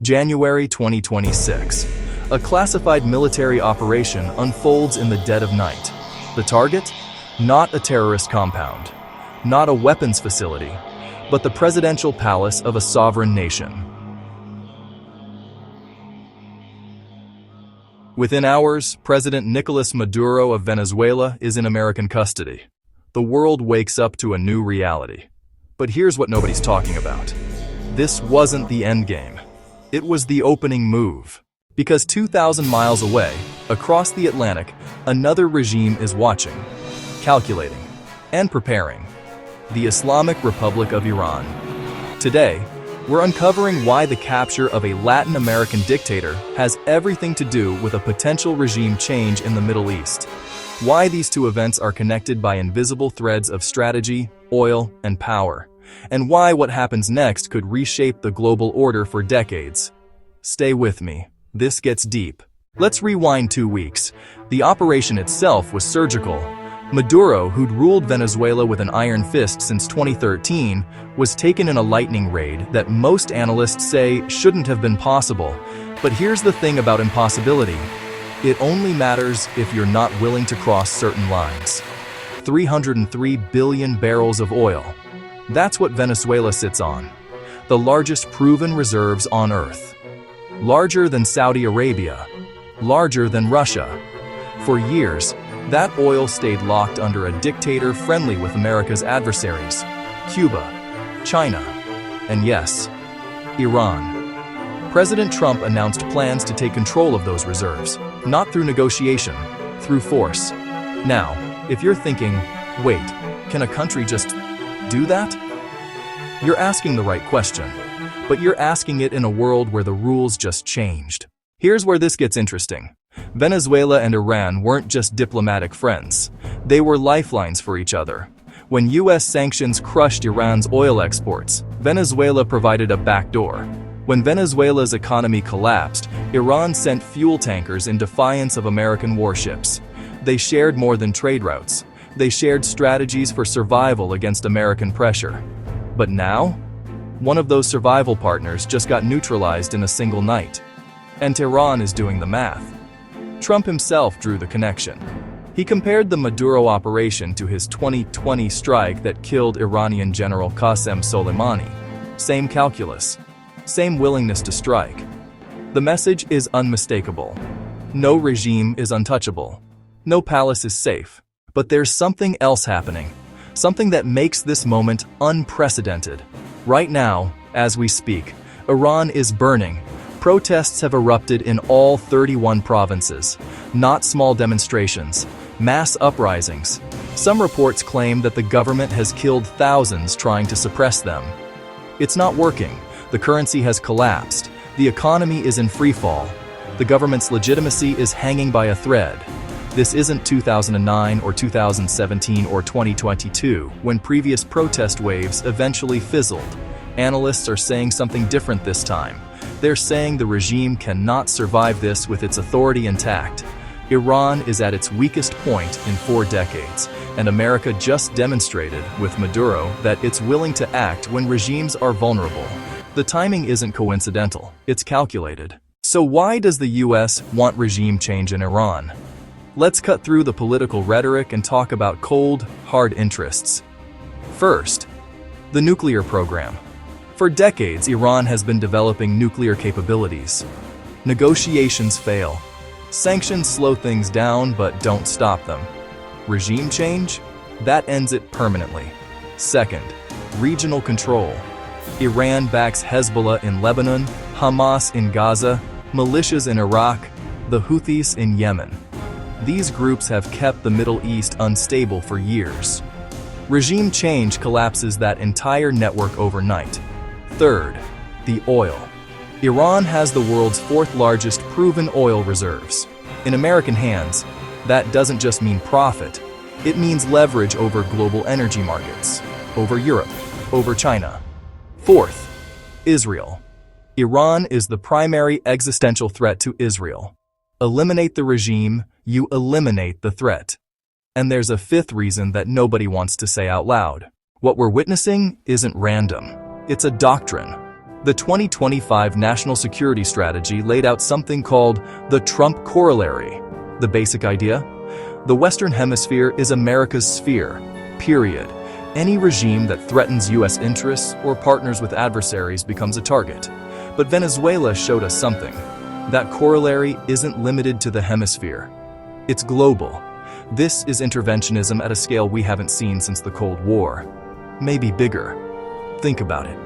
January 2026. A classified military operation unfolds in the dead of night. The target? Not a terrorist compound, not a weapons facility, but the presidential palace of a sovereign nation. Within hours, President Nicolás Maduro of Venezuela is in American custody. The world wakes up to a new reality. But here's what nobody's talking about. This wasn't the endgame. It was the opening move. Because 2,000 miles away, across the Atlantic, another regime is watching, calculating, and preparing. The Islamic Republic of Iran. Today, we're uncovering why the capture of a Latin American dictator has everything to do with a potential regime change in the Middle East. Why these two events are connected by invisible threads of strategy, oil, and power. And why what happens next could reshape the global order for decades. Stay with me. This gets deep. Let's rewind 2 weeks. The operation itself was surgical. Maduro, who'd ruled Venezuela with an iron fist since 2013, was taken in a lightning raid that most analysts say shouldn't have been possible. But here's the thing about impossibility. It only matters if you're not willing to cross certain lines. 303 billion barrels of oil. That's what Venezuela sits on. The largest proven reserves on Earth. Larger than Saudi Arabia. Larger than Russia. For years, that oil stayed locked under a dictator friendly with America's adversaries. Cuba, China, and yes, Iran. President Trump announced plans to take control of those reserves, not through negotiation, through force. Now, if you're thinking, wait, can a country just do that? You're asking the right question, but you're asking it in a world where the rules just changed. Here's where this gets interesting. Venezuela and Iran weren't just diplomatic friends. They were lifelines for each other. When US sanctions crushed Iran's oil exports, Venezuela provided a backdoor. When Venezuela's economy collapsed, Iran sent fuel tankers in defiance of American warships. They shared more than trade routes. They shared strategies for survival against American pressure. But now, one of those survival partners just got neutralized in a single night. And Tehran is doing the math. Trump himself drew the connection. He compared the Maduro operation to his 2020 strike that killed Iranian General Qasem Soleimani. Same calculus. Same willingness to strike. The message is unmistakable. No regime is untouchable. No palace is safe. But there's something else happening. Something that makes this moment unprecedented. Right now, as we speak, Iran is burning. Protests have erupted in all 31 provinces. Not small demonstrations. Mass uprisings. Some reports claim that the government has killed thousands trying to suppress them. It's not working. The currency has collapsed. The economy is in freefall. The government's legitimacy is hanging by a thread. This isn't 2009 or 2017 or 2022, when previous protest waves eventually fizzled. Analysts are saying something different this time. They're saying the regime cannot survive this with its authority intact. Iran is at its weakest point in 4 decades, and America just demonstrated with Maduro that it's willing to act when regimes are vulnerable. The timing isn't coincidental, it's calculated. So why does the US want regime change in Iran? Let's cut through the political rhetoric and talk about cold, hard interests. First, the nuclear program. For decades, Iran has been developing nuclear capabilities. Negotiations fail. Sanctions slow things down but don't stop them. Regime change? That ends it permanently. Second, regional control. Iran backs Hezbollah in Lebanon, Hamas in Gaza, militias in Iraq, the Houthis in Yemen. These groups have kept the Middle East unstable for years. Regime change collapses that entire network overnight. Third, the oil. Iran has the world's 4th largest proven oil reserves. In American hands, that doesn't just mean profit. It means leverage over global energy markets, over Europe, over China. Fourth, Israel. Iran is the primary existential threat to Israel. Eliminate the regime, you eliminate the threat. And there's a 5th reason that nobody wants to say out loud. What we're witnessing isn't random. It's a doctrine. The 2025 National Security Strategy laid out something called the Trump Corollary. The basic idea? The Western Hemisphere is America's sphere, period. Any regime that threatens U.S. interests or partners with adversaries becomes a target. But Venezuela showed us something. That corollary isn't limited to the hemisphere. It's global. This is interventionism at a scale we haven't seen since the Cold War. Maybe bigger. Think about it.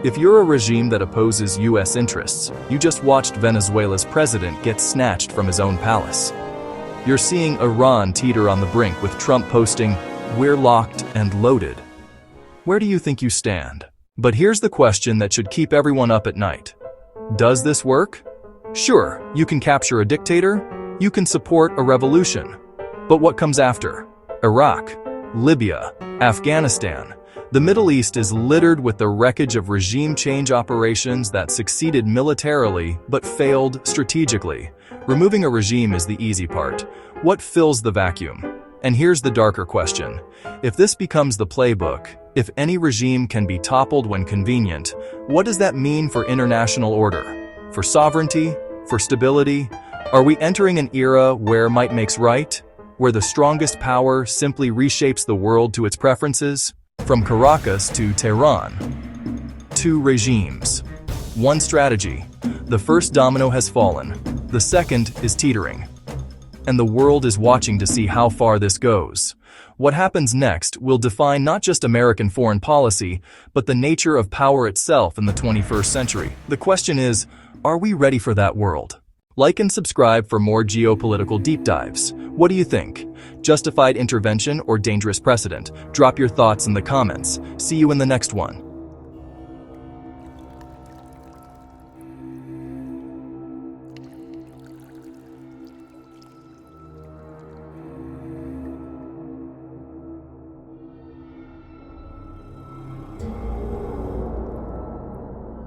If you're a regime that opposes U.S. interests, you just watched Venezuela's president get snatched from his own palace. You're seeing Iran teeter on the brink with Trump posting, "We're locked and loaded." Where do you think you stand? But here's the question that should keep everyone up at night. Does this work? Sure, you can capture a dictator, you can support a revolution. But what comes after? Iraq, Libya, Afghanistan. The Middle East is littered with the wreckage of regime change operations that succeeded militarily but failed strategically. Removing a regime is the easy part. What fills the vacuum? And here's the darker question. If this becomes the playbook, if any regime can be toppled when convenient, what does that mean for international order? For sovereignty? For stability? Are we entering an era where might makes right? Where the strongest power simply reshapes the world to its preferences? From Caracas to Tehran. Two regimes. One strategy. The first domino has fallen. The second is teetering. And the world is watching to see how far this goes. What happens next will define not just American foreign policy, but the nature of power itself in the 21st century. The question is, are we ready for that world? Like and subscribe for more geopolitical deep dives. What do you think? Justified intervention or dangerous precedent? Drop your thoughts in the comments. See you in the next one.